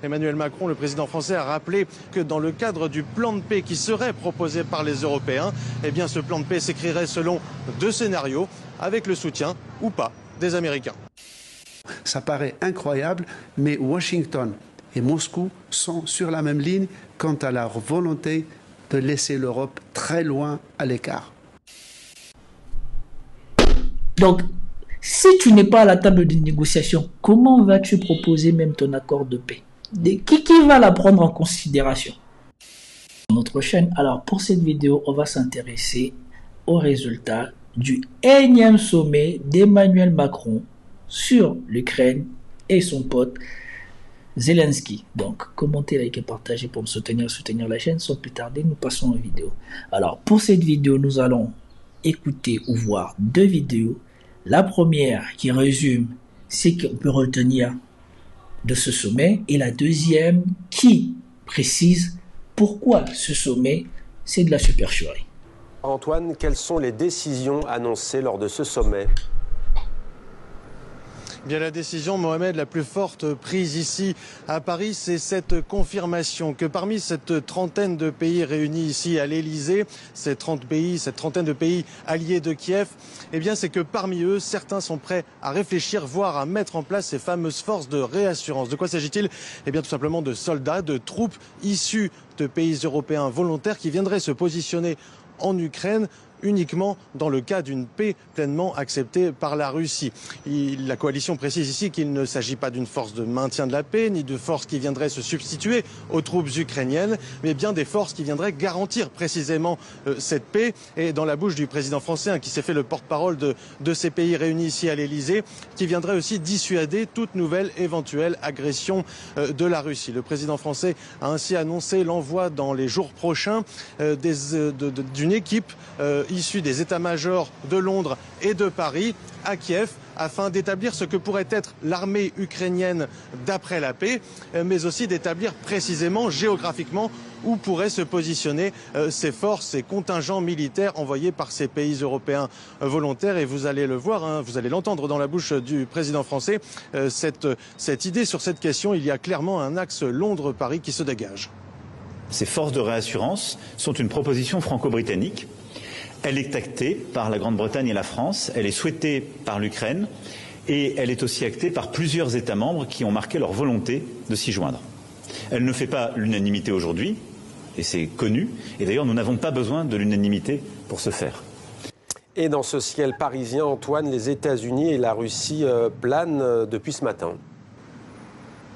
Emmanuel Macron, le président français, a rappelé que dans le cadre du plan de paix qui serait proposé par les Européens, eh bien ce plan de paix s'écrirait selon deux scénarios, avec le soutien ou pas des Américains. Ça paraît incroyable, mais Washington et Moscou sont sur la même ligne quant à leur volonté de laisser l'Europe très loin à l'écart. Donc, si tu n'es pas à la table de négociation, comment vas-tu proposer même ton accord de paix? Qui va la prendre en considération? Notre chaîne. Alors, pour cette vidéo, on va s'intéresser aux résultats du énième sommet d'Emmanuel Macron sur l'Ukraine et son pote Zelensky. Donc, commentez, likez, partagez pour me soutenir la chaîne. Sans plus tarder, nous passons aux vidéos. Alors, pour cette vidéo, nous allons écouter ou voir deux vidéos. La première qui résume ce qu'on peut retenir de ce sommet et la deuxième qui précise pourquoi ce sommet, c'est de la supercherie. Antoine, quelles sont les décisions annoncées lors de ce sommet ? Bien, la décision, Mohamed, la plus forte prise ici à Paris, c'est cette confirmation que parmi cette trentaine de pays réunis ici à l'Elysée, cette trentaine de pays alliés de Kiev, eh bien, c'est que parmi eux, certains sont prêts à réfléchir, voire à mettre en place ces fameuses forces de réassurance. De quoi s'agit-il? Eh bien, tout simplement de soldats, de troupes issues de pays européens volontaires qui viendraient se positionner en Ukraine uniquement dans le cas d'une paix pleinement acceptée par la Russie. La coalition précise ici qu'il ne s'agit pas d'une force de maintien de la paix, ni de forces qui viendraient se substituer aux troupes ukrainiennes, mais bien des forces qui viendraient garantir précisément cette paix. Et dans la bouche du président français, qui s'est fait le porte-parole de ces pays réunis ici à l'Elysée, qui viendrait aussi dissuader toute nouvelle éventuelle agression de la Russie. Le président français a ainsi annoncé l'envoi dans les jours prochains d'une équipe issus des états-majors de Londres et de Paris à Kiev afin d'établir ce que pourrait être l'armée ukrainienne d'après la paix, mais aussi d'établir précisément géographiquement où pourraient se positionner ces forces, ces contingents militaires envoyés par ces pays européens volontaires. Et vous allez le voir, vous allez l'entendre dans la bouche du président français, cette idée sur cette question. Il y a clairement un axe Londres-Paris qui se dégage. Ces forces de réassurance sont une proposition franco-britannique. Elle est actée par la Grande-Bretagne et la France, elle est souhaitée par l'Ukraine et elle est aussi actée par plusieurs États membres qui ont marqué leur volonté de s'y joindre. Elle ne fait pas l'unanimité aujourd'hui, et c'est connu, et d'ailleurs nous n'avons pas besoin de l'unanimité pour ce faire. Et dans ce ciel parisien, Antoine, les États-Unis et la Russie planent depuis ce matin.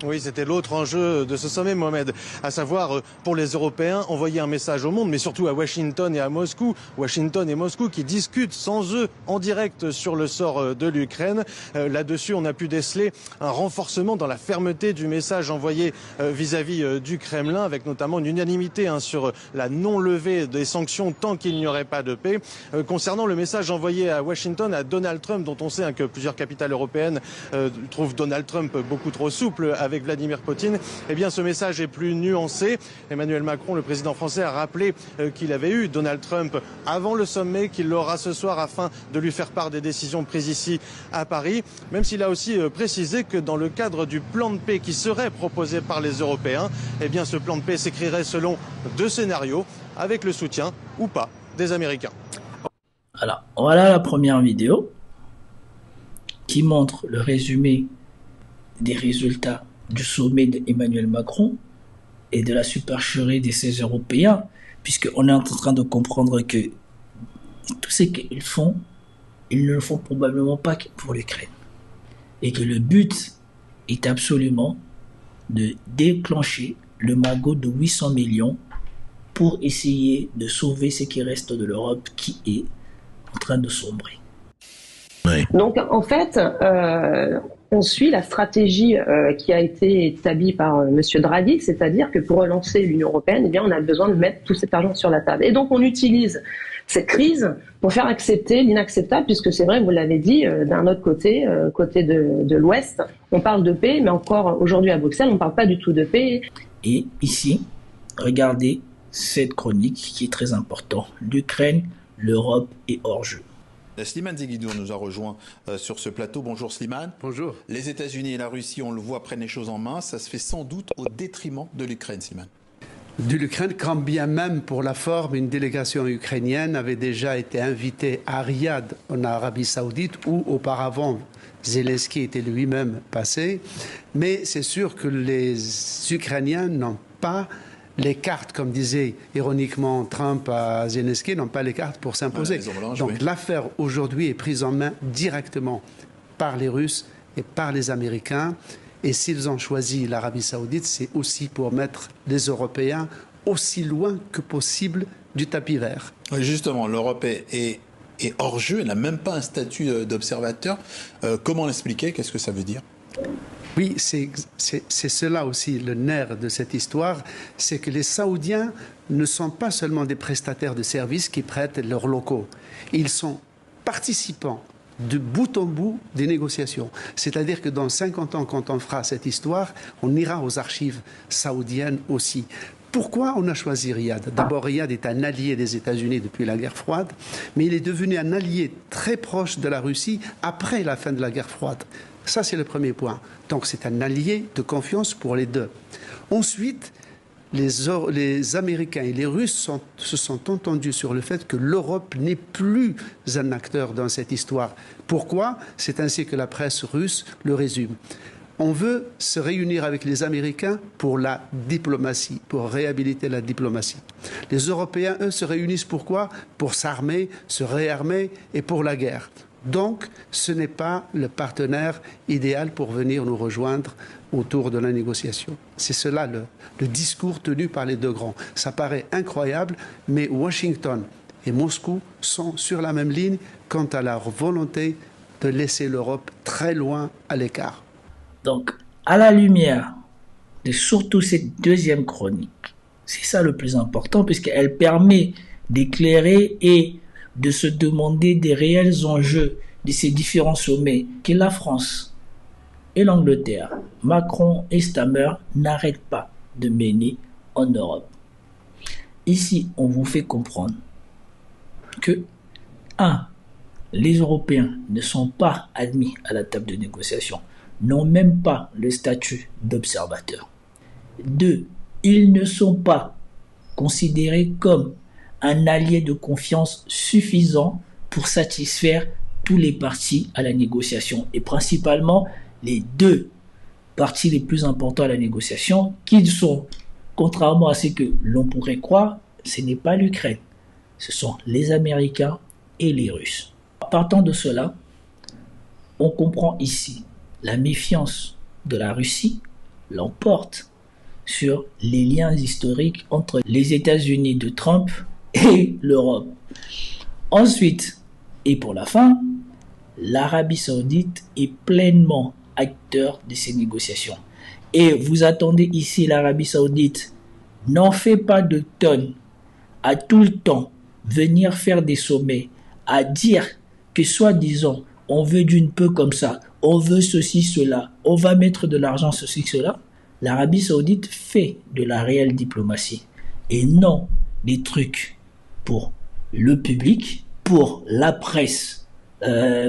Oui, c'était l'autre enjeu de ce sommet, Mohamed, à savoir pour les Européens envoyer un message au monde, mais surtout à Washington et à Moscou. Washington et Moscou qui discutent sans eux en direct sur le sort de l'Ukraine. Là-dessus, on a pu déceler un renforcement dans la fermeté du message envoyé vis-à-vis du Kremlin, avec notamment une unanimité sur la non-levée des sanctions tant qu'il n'y aurait pas de paix. Concernant le message envoyé à Washington, à Donald Trump, dont on sait que plusieurs capitales européennes trouvent Donald Trump beaucoup trop souple avec Vladimir Poutine, eh bien ce message est plus nuancé. Emmanuel Macron, le président français, a rappelé qu'il avait eu Donald Trump avant le sommet, qu'il l'aura ce soir afin de lui faire part des décisions prises ici à Paris, même s'il a aussi précisé que dans le cadre du plan de paix qui serait proposé par les Européens, eh bien ce plan de paix s'écrirait selon deux scénarios, avec le soutien ou pas des Américains. Alors, voilà la première vidéo qui montre le résumé des résultats du sommet d'Emmanuel Macron et de la supercherie des 16 Européens, puisqu'on est en train de comprendre que tout ce qu'ils font, ils ne le font probablement pas pour l'Ukraine. Et que le but est absolument de déclencher le magot de 800 millions pour essayer de sauver ce qui reste de l'Europe qui est en train de sombrer. Oui. Donc en fait, on suit la stratégie qui a été établie par Monsieur Draghi, c'est-à-dire que pour relancer l'Union européenne, eh bien, on a besoin de mettre tout cet argent sur la table. Et donc on utilise cette crise pour faire accepter l'inacceptable, puisque c'est vrai, vous l'avez dit, d'un autre côté, côté de l'Ouest, on parle de paix, mais encore aujourd'hui à Bruxelles, on ne parle pas du tout de paix. Et ici, regardez cette chronique qui est très importante. L'Ukraine, l'Europe est hors jeu. Slimane Zeguidour nous a rejoint sur ce plateau. Bonjour Slimane. Bonjour. Les États-Unis et la Russie, on le voit, prennent les choses en main. Ça se fait sans doute au détriment de l'Ukraine, Slimane. De l'Ukraine, quand bien même pour la forme, une délégation ukrainienne avait déjà été invitée à Riyad, en Arabie Saoudite, où auparavant Zelensky était lui-même passé. Mais c'est sûr que les Ukrainiens n'ont pas les cartes, comme disait ironiquement Trump à Zelensky, n'ont pas les cartes pour s'imposer. Voilà, donc l'affaire aujourd'hui est prise en main directement par les Russes et par les Américains. Et s'ils ont choisi l'Arabie Saoudite, c'est aussi pour mettre les Européens aussi loin que possible du tapis vert. Oui, justement, l'Europe est hors jeu, elle n'a même pas un statut d'observateur. Comment l'expliquer? Qu'est-ce que ça veut dire? Oui, c'est cela aussi le nerf de cette histoire, c'est que les Saoudiens ne sont pas seulement des prestataires de services qui prêtent leurs locaux. Ils sont participants de bout en bout des négociations. C'est-à-dire que dans 50 ans, quand on fera cette histoire, on ira aux archives saoudiennes aussi. Pourquoi on a choisi Riyad? D'abord, Riyad est un allié des États-Unis depuis la guerre froide, mais il est devenu un allié très proche de la Russie après la fin de la guerre froide. Ça, c'est le premier point. Donc, c'est un allié de confiance pour les deux. Ensuite, les Américains et les Russes se sont entendus sur le fait que l'Europe n'est plus un acteur dans cette histoire. Pourquoi? C'est ainsi que la presse russe le résume. On veut se réunir avec les Américains pour la diplomatie, pour réhabiliter la diplomatie. Les Européens, eux, se réunissent pourquoi? Pour s'armer, se réarmer et pour la guerre. Donc, ce n'est pas le partenaire idéal pour venir nous rejoindre autour de la négociation. C'est cela le discours tenu par les deux grands. Ça paraît incroyable, mais Washington et Moscou sont sur la même ligne quant à leur volonté de laisser l'Europe très loin à l'écart. Donc, à la lumière de surtout cette deuxième chronique, c'est ça le plus important, puisqu'elle permet d'éclairer et de se demander des réels enjeux de ces différents sommets que la France et l'Angleterre, Macron et Stammer n'arrêtent pas de mener en Europe. Ici, on vous fait comprendre que 1. Les Européens ne sont pas admis à la table de négociation, n'ont même pas le statut d'observateur. 2. Ils ne sont pas considérés comme un allié de confiance suffisant pour satisfaire tous les partis à la négociation, et principalement les deux partis les plus importants à la négociation, qui sont, contrairement à ce que l'on pourrait croire, ce n'est pas l'Ukraine, ce sont les Américains et les Russes. Partant de cela, on comprend ici la méfiance de la Russie l'emporte sur les liens historiques entre les États-Unis de Trump et l'Europe. Ensuite, et pour la fin, l'Arabie Saoudite est pleinement acteur de ces négociations. Et vous attendez ici l'Arabie Saoudite n'en fait pas de tonnes à tout le temps venir faire des sommets, à dire que soi-disant on veut d'une peu comme ça, on veut ceci, cela, on va mettre de l'argent, ceci, cela. L'Arabie Saoudite fait de la réelle diplomatie et non des trucs pour le public, pour la presse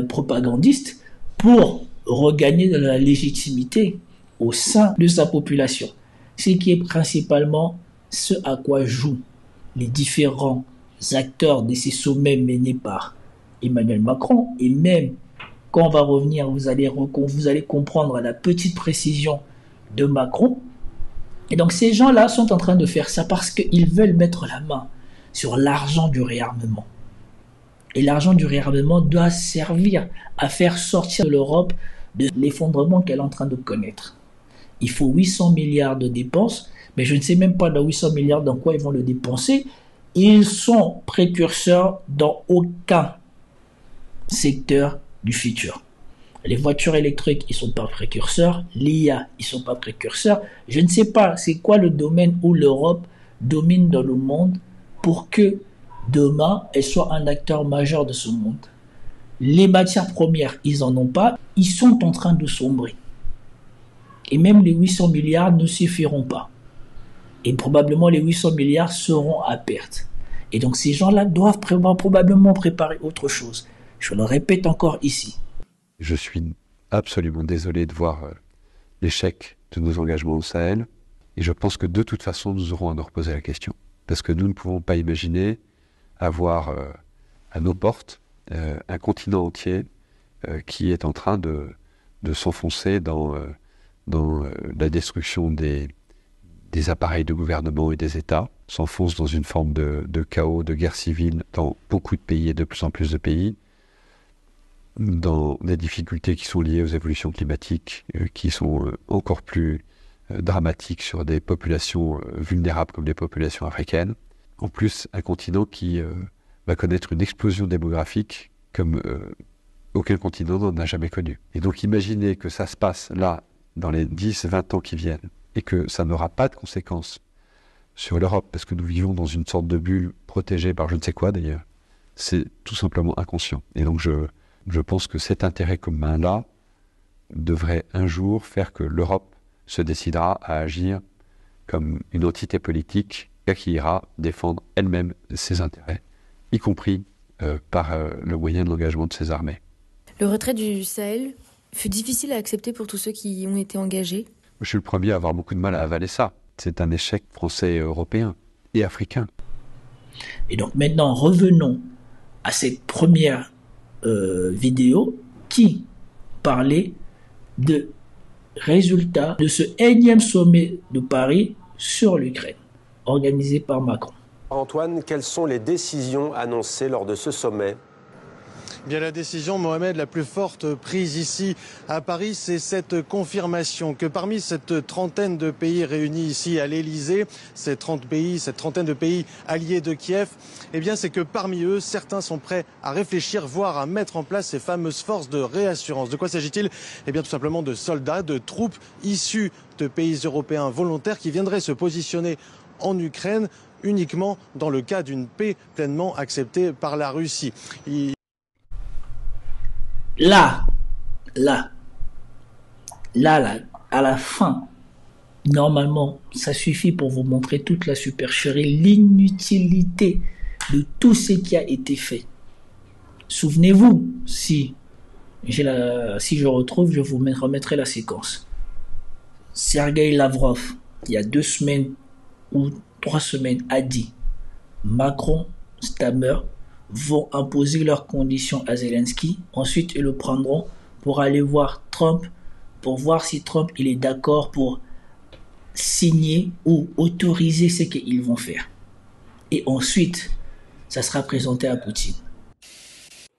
propagandiste, pour regagner de la légitimité au sein de sa population. Ce qui est principalement ce à quoi jouent les différents acteurs de ces sommets menés par Emmanuel Macron. Et même quand on va revenir, vous allez comprendre la petite précision de Macron. Et donc ces gens-là sont en train de faire ça parce qu'ils veulent mettre la main sur l'argent du réarmement. Et l'argent du réarmement doit servir à faire sortir l'Europe de l'effondrement qu'elle est en train de connaître. Il faut 800 milliards de dépenses, mais je ne sais même pas dans 800 milliards dans quoi ils vont le dépenser. Ils sont précurseurs dans aucun secteur du futur. Les voitures électriques, ils ne sont pas précurseurs. L'IA, ils ne sont pas précurseurs. Je ne sais pas c'est quoi le domaine où l'Europe domine dans le monde pour que demain, elle soit un acteur majeur de ce monde. Les matières premières, ils n'en ont pas. Ils sont en train de sombrer. Et même les 800 milliards ne suffiront pas. Et probablement les 800 milliards seront à perte. Et donc ces gens-là doivent probablement préparer autre chose. Je le répète encore ici. Je suis absolument désolé de voir l'échec de nos engagements au Sahel. Et je pense que de toute façon, nous aurons à nous reposer la question. Parce que nous ne pouvons pas imaginer avoir à nos portes un continent entier qui est en train de s'enfoncer dans la destruction des appareils de gouvernement et des États, s'enfonce dans une forme de chaos, de guerre civile dans beaucoup de pays et de plus en plus de pays, dans des difficultés qui sont liées aux évolutions climatiques, qui sont encore plus dramatiques sur des populations vulnérables comme les populations africaines. En plus, un continent qui va connaître une explosion démographique comme aucun continent n'en a jamais connu. Et donc imaginez que ça se passe là, dans les 10-20 ans qui viennent, et que ça n'aura pas de conséquences sur l'Europe, parce que nous vivons dans une sorte de bulle protégée par je ne sais quoi d'ailleurs, c'est tout simplement inconscient. Et donc je pense que cet intérêt commun-là devrait un jour faire que l'Europe se décidera à agir comme une entité politique qui ira défendre elle-même ses intérêts, y compris par le moyen de l'engagement de ses armées. Le retrait du Sahel fut difficile à accepter pour tous ceux qui y ont été engagés. Je suis le premier à avoir beaucoup de mal à avaler ça. C'est un échec français et européen et africain. Et donc maintenant, revenons à cette première vidéo qui parlait de résultats de ce énième sommet de Paris sur l'Ukraine, organisé par Macron. Antoine, quelles sont les décisions annoncées lors de ce sommet ? Bien, la décision, Mohamed, la plus forte prise ici à Paris, c'est cette confirmation que parmi cette trentaine de pays réunis ici à l'Elysée, cette trentaine de pays alliés de Kiev, eh bien, c'est que parmi eux, certains sont prêts à réfléchir, voire à mettre en place ces fameuses forces de réassurance. De quoi s'agit-il ? Eh bien, tout simplement de soldats, de troupes issues de pays européens volontaires qui viendraient se positionner en Ukraine uniquement dans le cas d'une paix pleinement acceptée par la Russie. Là, à la fin, normalement, ça suffit pour vous montrer toute la supercherie, l'inutilité de tout ce qui a été fait. Souvenez-vous, si je retrouve, je vous remettrai la séquence. Sergueï Lavrov, il y a 2 semaines ou 3 semaines, a dit Macron, Stammer, vont imposer leurs conditions à Zelensky. Ensuite, ils le prendront pour aller voir Trump, pour voir si Trump il est d'accord pour signer ou autoriser ce qu'ils vont faire. Et ensuite, ça sera présenté à Poutine.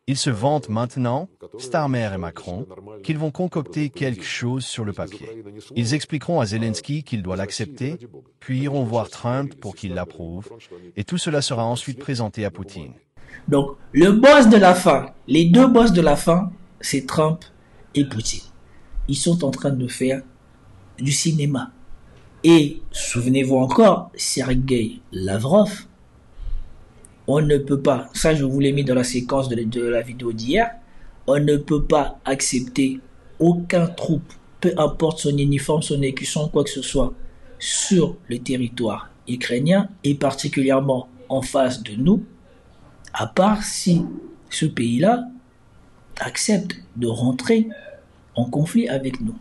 Ils se vantent maintenant, Starmer et Macron, qu'ils vont concocter quelque chose sur le papier. Ils expliqueront à Zelensky qu'il doit l'accepter, puis iront voir Trump pour qu'il l'approuve, et tout cela sera ensuite présenté à Poutine. Donc, le boss de la fin, les 2 boss de la fin, c'est Trump et Poutine. Ils sont en train de faire du cinéma. Et, souvenez-vous encore, Sergueï Lavrov, on ne peut pas, ça je vous l'ai mis dans la séquence de la vidéo d'hier, on ne peut pas accepter aucun troupe, peu importe son uniforme, son écusson, quoi que ce soit, sur le territoire ukrainien, et particulièrement en face de nous, à part si ce pays-là accepte de rentrer en conflit avec nous.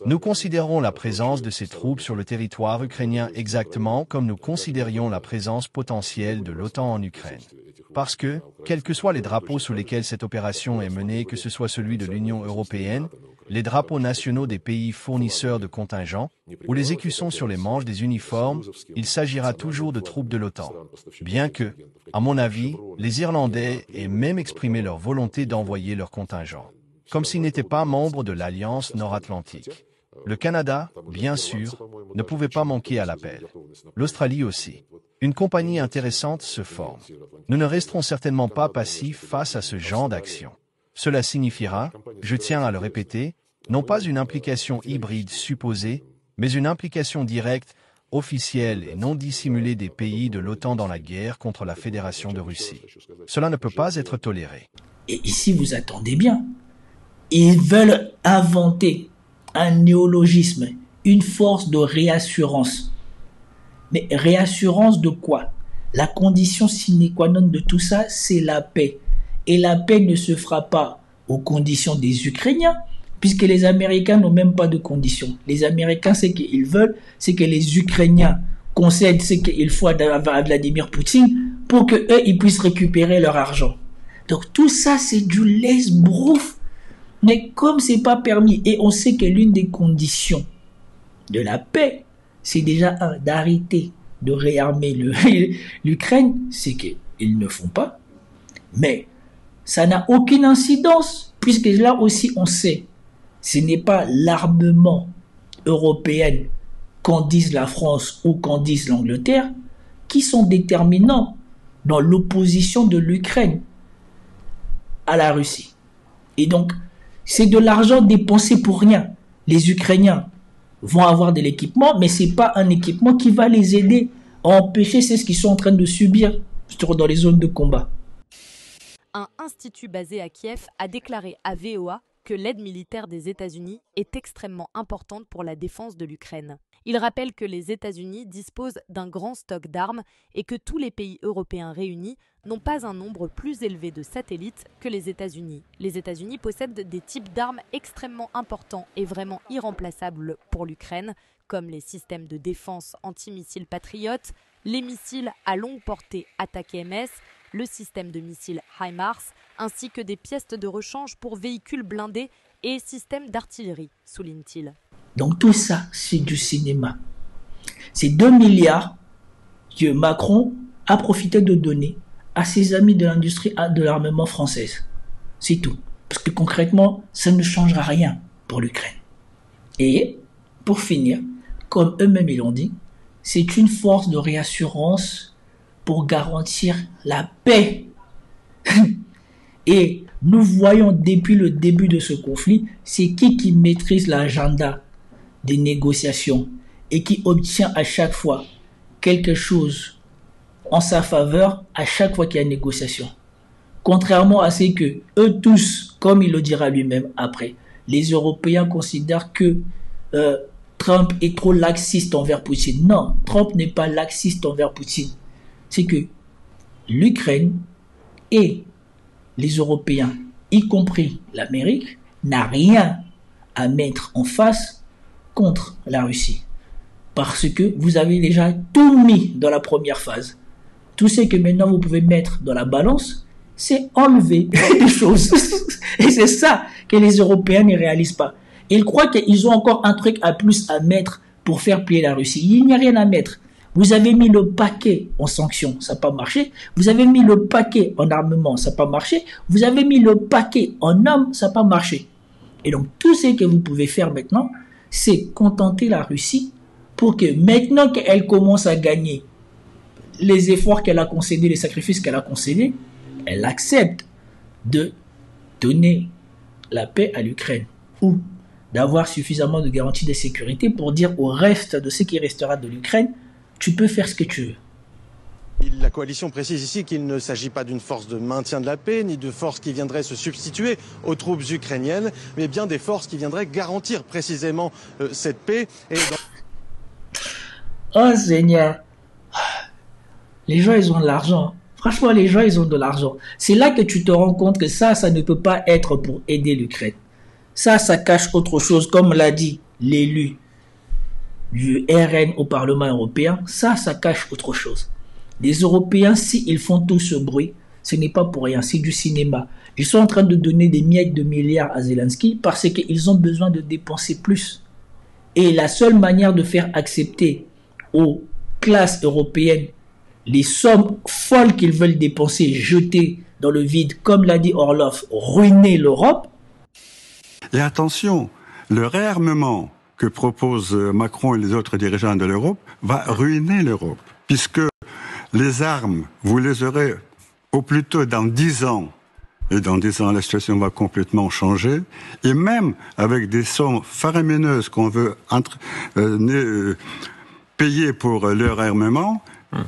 Nous considérons la présence de ces troupes sur le territoire ukrainien exactement comme nous considérions la présence potentielle de l'OTAN en Ukraine. Parce que, quels que soient les drapeaux sous lesquels cette opération est menée, que ce soit celui de l'Union européenne, les drapeaux nationaux des pays fournisseurs de contingents, ou les écussons sur les manches des uniformes, il s'agira toujours de troupes de l'OTAN. Bien que, à mon avis, les Irlandais aient même exprimé leur volonté d'envoyer leurs contingents, comme s'ils n'étaient pas membres de l'Alliance nord-atlantique. Le Canada, bien sûr, ne pouvait pas manquer à l'appel. L'Australie aussi. Une compagnie intéressante se forme. Nous ne resterons certainement pas passifs face à ce genre d'action. Cela signifiera, je tiens à le répéter, non pas une implication hybride supposée, mais une implication directe, officielle et non dissimulée des pays de l'OTAN dans la guerre contre la Fédération de Russie. Cela ne peut pas être toléré. Et ici, vous attendez bien. Ils veulent inventer un néologisme, une force de réassurance. Mais réassurance de quoi? La condition sine qua non de tout ça, c'est la paix. Et la paix ne se fera pas aux conditions des Ukrainiens, puisque les Américains n'ont même pas de conditions. Les Américains, ce qu'ils veulent, c'est que les Ukrainiens concèdent ce qu'il faut à Vladimir Poutine pour qu'eux, ils puissent récupérer leur argent. Donc tout ça, c'est du lèse-brouf. Mais comme c'est pas permis, et on sait que l'une des conditions de la paix, c'est déjà d'arrêter de réarmer l'Ukraine, c'est qu'ils ne font pas. Mais ça n'a aucune incidence, puisque là aussi on sait, ce n'est pas l'armement européen qu'en dise la France ou qu'en dise l'Angleterre qui sont déterminants dans l'opposition de l'Ukraine à la Russie. Et donc, c'est de l'argent dépensé pour rien. Les Ukrainiens vont avoir de l'équipement, mais ce n'est pas un équipement qui va les aider à empêcher ce qu'ils sont en train de subir dans les zones de combat. Un institut basé à Kiev a déclaré à VOA que l'aide militaire des États-Unis est extrêmement importante pour la défense de l'Ukraine. Il rappelle que les États-Unis disposent d'un grand stock d'armes et que tous les pays européens réunis n'ont pas un nombre plus élevé de satellites que les États-Unis. Les États-Unis possèdent des types d'armes extrêmement importants et vraiment irremplaçables pour l'Ukraine, comme les systèmes de défense antimissiles Patriot, les missiles à longue portée ATACMS, le système de missiles HIMARS, ainsi que des pièces de rechange pour véhicules blindés et systèmes d'artillerie, souligne-t-il. Donc tout ça, c'est du cinéma. C'est 2 milliards que Macron a profité de donner à ses amis de l'industrie de l'armement française. C'est tout. Parce que concrètement, ça ne changera rien pour l'Ukraine. Et, pour finir, comme eux-mêmes ils l'ont dit, c'est une force de réassurance pour garantir la paix. Et nous voyons depuis le début de ce conflit, c'est qui maîtrise l'agenda des négociations et qui obtient à chaque fois quelque chose en sa faveur à chaque fois qu'il y a négociation. Contrairement à ce que eux tous, comme il le dira lui-même après, les Européens considèrent que Trump est trop laxiste envers Poutine. Non, Trump n'est pas laxiste envers Poutine. C'est que l'Ukraine et les Européens, y compris l'Amérique, n'a rien à mettre en face contre la Russie. Parce que vous avez déjà tout mis dans la première phase. Tout ce que maintenant vous pouvez mettre dans la balance, c'est enlever des choses. Et c'est ça que les Européens ne réalisent pas. Ils croient qu'ils ont encore un truc à plus à mettre pour faire plier la Russie. Il n'y a rien à mettre. Vous avez mis le paquet en sanctions, ça n'a pas marché. Vous avez mis le paquet en armement, ça n'a pas marché. Vous avez mis le paquet en hommes, ça n'a pas marché. Et donc, tout ce que vous pouvez faire maintenant, c'est contenter la Russie pour que maintenant qu'elle commence à gagner les efforts qu'elle a concédés, les sacrifices qu'elle a concédés, elle accepte de donner la paix à l'Ukraine ou d'avoir suffisamment de garanties de sécurité pour dire au reste de ce qui restera de l'Ukraine, tu peux faire ce que tu veux. La coalition précise ici qu'il ne s'agit pas d'une force de maintien de la paix, ni de force qui viendrait se substituer aux troupes ukrainiennes, mais bien des forces qui viendraient garantir précisément cette paix. Et Oh Seigneur, les gens ils ont de l'argent. Franchement, les gens ils ont de l'argent. C'est là que tu te rends compte que ça ne peut pas être pour aider l'Ukraine. Ça cache autre chose, comme l'a dit l'élu du RN au Parlement européen, ça cache autre chose. Les Européens, s'ils font tout ce bruit, ce n'est pas pour rien, c'est du cinéma. Ils sont en train de donner des miettes de milliards à Zelensky parce qu'ils ont besoin de dépenser plus. Et la seule manière de faire accepter aux classes européennes les sommes folles qu'ils veulent dépenser, jeter dans le vide, comme l'a dit Orlov, ruiner l'Europe. Et attention, le réarmement que proposent Macron et les autres dirigeants de l'Europe va ruiner l'Europe, puisque les armes, vous les aurez au plus tôt dans 10 ans, et dans 10 ans la situation va complètement changer, et même avec des sommes faramineuses qu'on veut payer pour leur armement,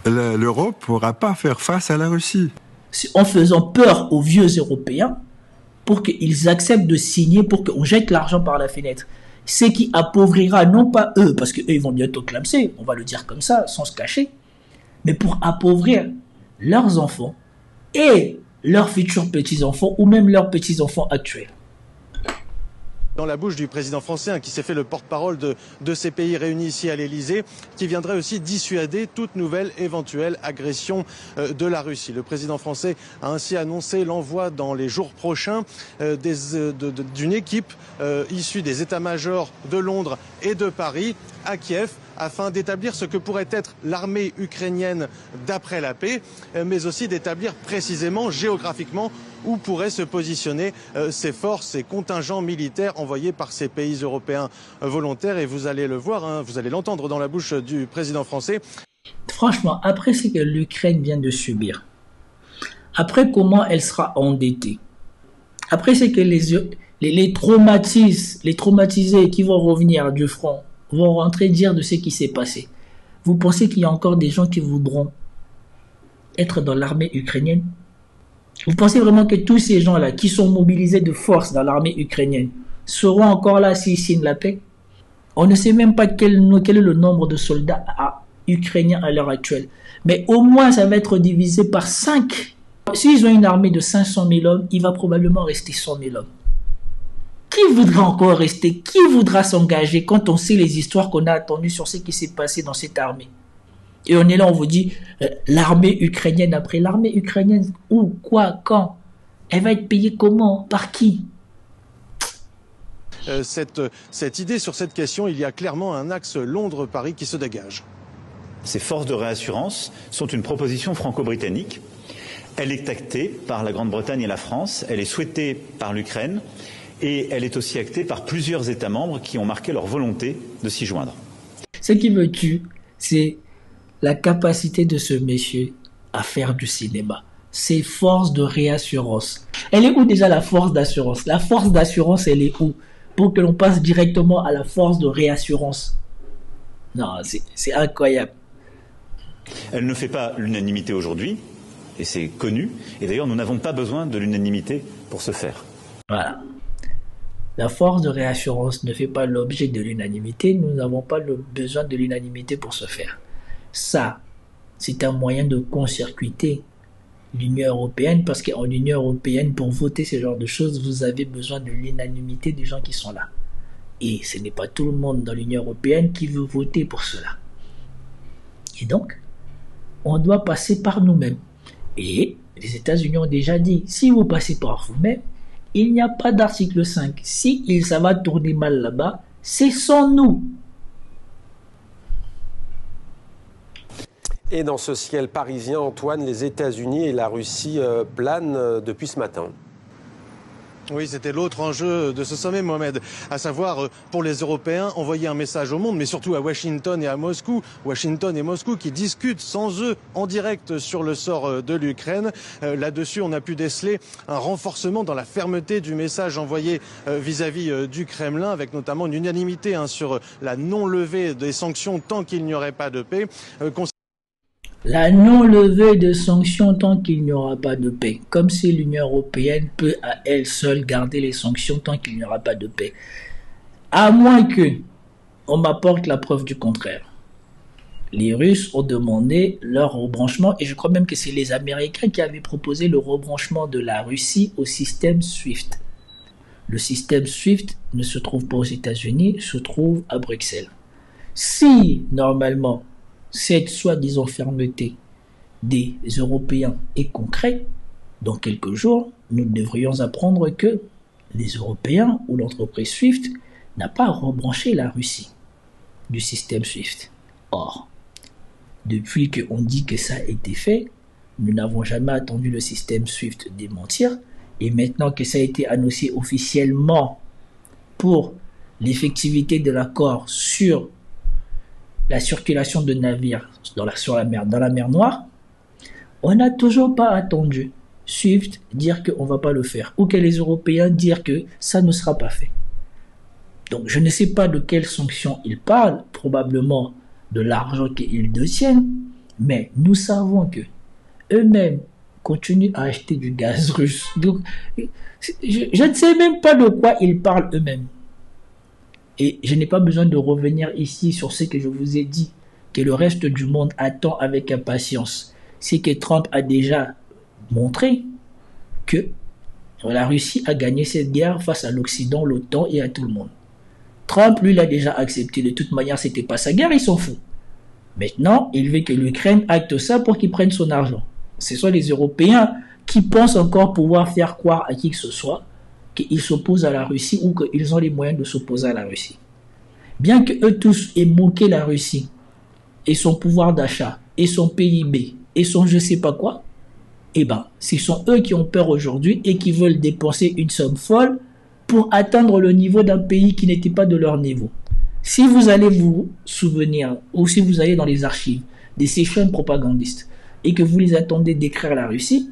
l'Europe ne pourra pas faire face à la Russie. C'est en faisant peur aux vieux Européens pour qu'ils acceptent de signer, pour qu'on jette l'argent par la fenêtre. Ce qui appauvrira non pas eux, parce qu'eux ils vont bientôt clamser, on va le dire comme ça, sans se cacher, mais pour appauvrir leurs enfants et leurs futurs petits-enfants ou même leurs petits-enfants actuels. Dans la bouche du président français, qui s'est fait le porte-parole de ces pays réunis ici à l'Elysée, qui viendrait aussi dissuader toute nouvelle éventuelle agression de la Russie. Le président français a ainsi annoncé l'envoi dans les jours prochains d'une équipe issue des états-majors de Londres et de Paris à Kiev, afin d'établir ce que pourrait être l'armée ukrainienne d'après la paix, mais aussi d'établir précisément, géographiquement, où pourraient se positionner ces forces, ces contingents militaires envoyés par ces pays européens volontaires. Et vous allez le voir, vous allez l'entendre dans la bouche du président français. Franchement, après ce que l'Ukraine vient de subir, après comment elle sera endettée, après ce que les traumatisés qui vont revenir du front vont rentrer dire de ce qui s'est passé, vous pensez qu'il y a encore des gens qui voudront être dans l'armée ukrainienne? Vous pensez vraiment que tous ces gens-là qui sont mobilisés de force dans l'armée ukrainienne seront encore là s'ils signent la paix? On ne sait même pas quel est le nombre de soldats ukrainiens à l'heure actuelle. Mais au moins, ça va être divisé par 5. S'ils ont une armée de 500 000 hommes, il va probablement rester 100 000 hommes. Qui voudra encore rester? Qui voudra s'engager quand on sait les histoires qu'on a entendues sur ce qui s'est passé dans cette armée? Et on est là, on vous dit, l'armée ukrainienne après. L'armée ukrainienne, où, quoi, quand? Elle va être payée comment? Par qui? Cette idée sur cette question, il y a clairement un axe Londres-Paris qui se dégage. Ces forces de réassurance sont une proposition franco-britannique. Elle est actée par la Grande-Bretagne et la France. Elle est souhaitée par l'Ukraine. Et elle est aussi actée par plusieurs États membres qui ont marqué leur volonté de s'y joindre. Ce qui me tue, c'est la capacité de ce monsieur à faire du cinéma. Ces forces de réassurance. Elle est où déjà la force d'assurance? La force d'assurance, elle est où? Pour que l'on passe directement à la force de réassurance. Non, c'est incroyable. Elle ne fait pas l'unanimité aujourd'hui, et c'est connu. Et d'ailleurs, nous n'avons pas besoin de l'unanimité pour ce faire. Voilà. La force de réassurance ne fait pas l'objet de l'unanimité. Nous n'avons pas besoin de l'unanimité pour ce faire. Ça, c'est un moyen de court-circuiter l'Union européenne, parce qu'en Union européenne, pour voter ce genre de choses, vous avez besoin de l'unanimité des gens qui sont là. Et ce n'est pas tout le monde dans l'Union européenne qui veut voter pour cela. Et donc, on doit passer par nous-mêmes. Et les États-Unis ont déjà dit, si vous passez par vous-même, il n'y a pas d'article 5. Si ça va tourner mal là-bas, c'est sans nous. Et dans ce ciel parisien, Antoine, les États-Unis et la Russie planent depuis ce matin. Oui, c'était l'autre enjeu de ce sommet, Mohamed, à savoir, pour les Européens, envoyer un message au monde, mais surtout à Washington et à Moscou. Washington et Moscou qui discutent sans eux en direct sur le sort de l'Ukraine. Là-dessus, on a pu déceler un renforcement dans la fermeté du message envoyé vis-à-vis du Kremlin, avec notamment une unanimité sur la non-levée des sanctions tant qu'il n'y aurait pas de paix. La non-levée de sanctions tant qu'il n'y aura pas de paix. Comme si l'Union européenne peut à elle seule garder les sanctions tant qu'il n'y aura pas de paix. À moins que on m'apporte la preuve du contraire. Les Russes ont demandé leur rebranchement, et je crois même que c'est les Américains qui avaient proposé le rebranchement de la Russie au système SWIFT. Le système SWIFT ne se trouve pas aux États-Unis, se trouve à Bruxelles. Si, normalement, cette soi-disant fermeté des Européens est concrète, dans quelques jours, nous devrions apprendre que les Européens ou l'entreprise SWIFT n'a pas rebranché la Russie du système SWIFT. Or, depuis qu'on dit que ça a été fait, nous n'avons jamais attendu le système SWIFT démentir, et maintenant que ça a été annoncé officiellement pour l'effectivité de l'accord sur la circulation de navires dans la mer Noire, on n'a toujours pas attendu SWIFT dire qu'on ne va pas le faire, ou que les Européens dire que ça ne sera pas fait. Donc je ne sais pas de quelles sanctions ils parlent, probablement de l'argent qu'ils détiennent, mais nous savons que eux-mêmes continuent à acheter du gaz russe. Donc je ne sais même pas de quoi ils parlent eux-mêmes. Et je n'ai pas besoin de revenir ici sur ce que je vous ai dit, que le reste du monde attend avec impatience. C'est que Trump a déjà montré que la Russie a gagné cette guerre face à l'Occident, l'OTAN et à tout le monde. Trump, lui, l'a déjà accepté. De toute manière, c'était pas sa guerre, il s'en fout. Maintenant, il veut que l'Ukraine acte ça pour qu'il prenne son argent. Ce sont les Européens qui pensent encore pouvoir faire croire à qui que ce soit qu'ils s'opposent à la Russie ou qu'ils ont les moyens de s'opposer à la Russie. Bien qu'eux tous aient moqué la Russie et son pouvoir d'achat et son PIB et son je sais pas quoi, eh ben, ce sont eux qui ont peur aujourd'hui et qui veulent dépenser une somme folle pour atteindre le niveau d'un pays qui n'était pas de leur niveau. Si vous allez vous souvenir, ou si vous allez dans les archives des sessions propagandistes et que vous les attendez d'écrire la Russie,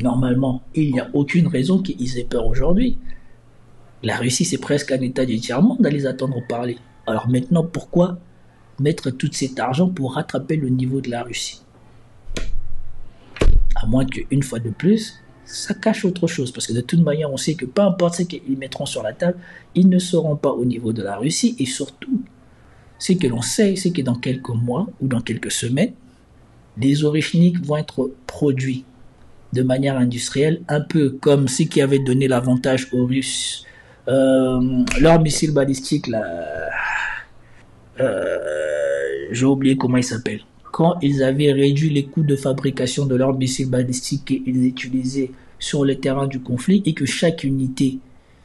normalement, il n'y a aucune raison qu'ils aient peur aujourd'hui. La Russie, c'est presque un état du tiers-monde à les attendre parler. Alors maintenant, pourquoi mettre tout cet argent pour rattraper le niveau de la Russie? À moins qu'une fois de plus, ça cache autre chose. Parce que de toute manière, on sait que peu importe ce qu'ils mettront sur la table, ils ne seront pas au niveau de la Russie. Et surtout, ce que l'on sait, c'est que dans quelques mois ou dans quelques semaines, les orichniks vont être produits de manière industrielle, un peu comme ce qui avait donné l'avantage aux Russes. Leur missile balistique, là, j'ai oublié comment il s'appelle. Quand ils avaient réduit les coûts de fabrication de leurs missiles balistiques qu'ils utilisaient sur le terrain du conflit et que chaque unité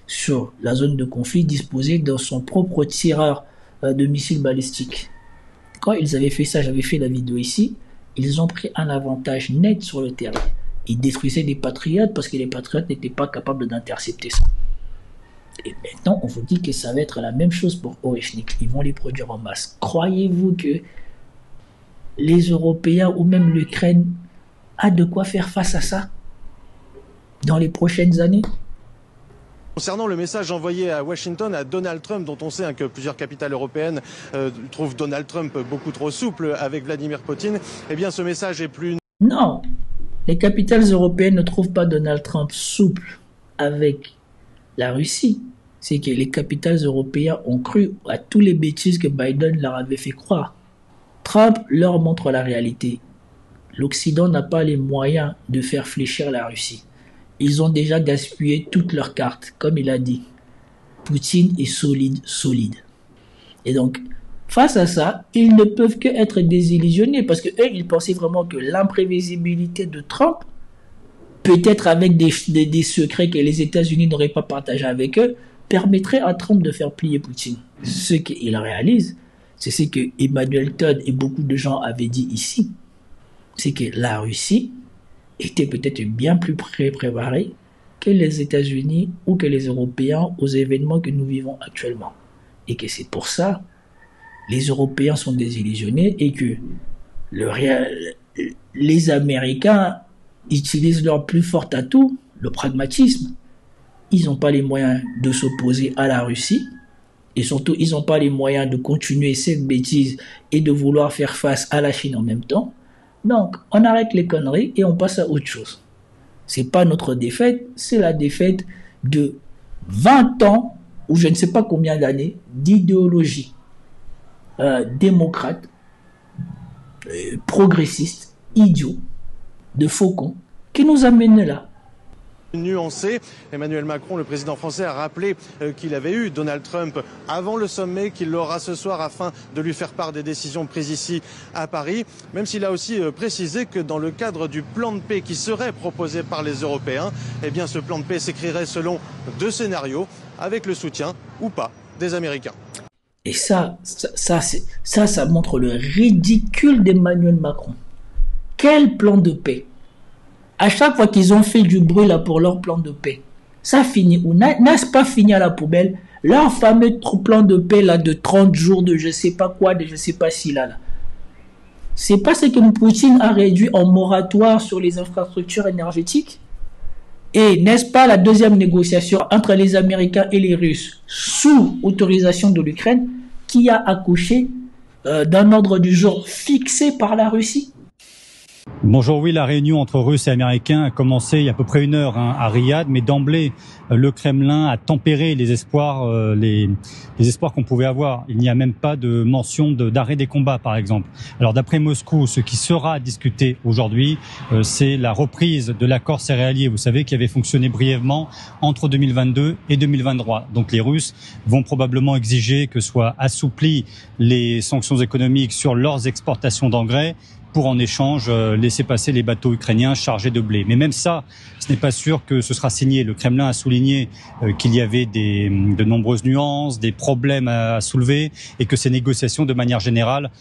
sur la zone de conflit disposait de son propre tireur de missiles balistiques. Quand ils avaient fait ça, j'avais fait la vidéo ici, ils ont pris un avantage net sur le terrain. Ils détruisaient des patriotes parce que les patriotes n'étaient pas capables d'intercepter ça. Et maintenant, on vous dit que ça va être la même chose pour Oreshnik. Ils vont les produire en masse. Croyez-vous que les Européens ou même l'Ukraine a de quoi faire face à ça dans les prochaines années? Concernant le message envoyé à Washington à Donald Trump, dont on sait que plusieurs capitales européennes trouvent Donald Trump beaucoup trop souple avec Vladimir Poutine, eh bien ce message est plus... Non, les capitales européennes ne trouvent pas Donald Trump souple avec la Russie. C'est que les capitales européennes ont cru à tous les bêtises que Biden leur avait fait croire. Trump leur montre la réalité. L'Occident n'a pas les moyens de faire fléchir la Russie. Ils ont déjà gaspillé toutes leurs cartes, comme il a dit. Poutine est solide. Et donc, face à ça, ils ne peuvent que être désillusionnés parce que eux, ils pensaient vraiment que l'imprévisibilité de Trump, peut-être avec des secrets que les États-Unis n'auraient pas partagés avec eux, permettrait à Trump de faire plier Poutine. Ce qu'il réalise, c'est ce que Emmanuel Todd et beaucoup de gens avaient dit ici, c'est que la Russie était peut-être bien plus préparée que les États-Unis ou que les Européens aux événements que nous vivons actuellement. Et que c'est pour ça les Européens sont désillusionnés et que les Américains utilisent leur plus fort atout, le pragmatisme. Ils n'ont pas les moyens de s'opposer à la Russie. Et surtout, ils n'ont pas les moyens de continuer cette bêtise et de vouloir faire face à la Chine en même temps. Donc, on arrête les conneries et on passe à autre chose. C'est pas notre défaite, c'est la défaite de 20 ans, ou je ne sais pas combien d'années, d'idéologie démocrate, progressiste, idiot, de faucon, qui nous amène là. Nuancé. Emmanuel Macron, le président français, a rappelé qu'il avait eu Donald Trump avant le sommet, qu'il l'aura ce soir afin de lui faire part des décisions prises ici à Paris, même s'il a aussi précisé que dans le cadre du plan de paix qui serait proposé par les Européens, eh bien ce plan de paix s'écrirait selon 2 scénarios, avec le soutien ou pas des Américains. Et ça montre le ridicule d'Emmanuel Macron. Quel plan de paix? À chaque fois qu'ils ont fait du bruit là pour leur plan de paix, ça finit ou n'est-ce pas fini à la poubelle? Leur fameux plan de paix là de 30 jours de je sais pas quoi, de je sais pas si là. C'est pas ce que Poutine a réduit en moratoire sur les infrastructures énergétiques? Et n'est-ce pas la deuxième négociation entre les Américains et les Russes sous autorisation de l'Ukraine qui a accouché d'un ordre du jour fixé par la Russie? Bonjour, oui, la réunion entre Russes et Américains a commencé il y a à peu près 1 heure à Riyad, mais d'emblée, le Kremlin a tempéré les espoirs, les espoirs qu'on pouvait avoir. Il n'y a même pas de mention d'arrêt des combats, par exemple. Alors, d'après Moscou, ce qui sera discuté aujourd'hui, c'est la reprise de l'accord céréalier, vous savez, qui avait fonctionné brièvement entre 2022 et 2023. Donc, les Russes vont probablement exiger que soient assouplies les sanctions économiques sur leurs exportations d'engrais, pour en échange laisser passer les bateaux ukrainiens chargés de blé. Mais même ça, ce n'est pas sûr que ce sera signé. Le Kremlin a souligné qu'il y avait de nombreuses nuances, des problèmes à soulever et que ces négociations, de manière générale,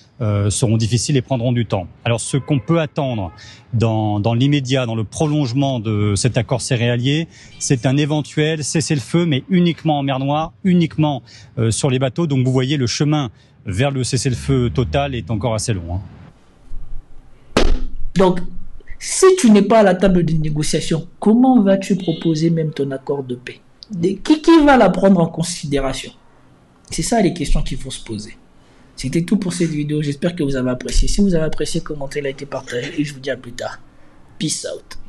seront difficiles et prendront du temps. Alors ce qu'on peut attendre dans l'immédiat, dans le prolongement de cet accord céréalier, c'est un éventuel cessez-le-feu, mais uniquement en mer Noire, uniquement sur les bateaux. Donc vous voyez, le chemin vers le cessez-le-feu total est encore assez long. Donc, si tu n'es pas à la table de négociation, comment vas-tu proposer même ton accord de paix? Qui va la prendre en considération? C'est ça les questions qu'il faut se poser. C'était tout pour cette vidéo. J'espère que vous avez apprécié. Si vous avez apprécié, commentez, likez, partagez et je vous dis à plus tard. Peace out.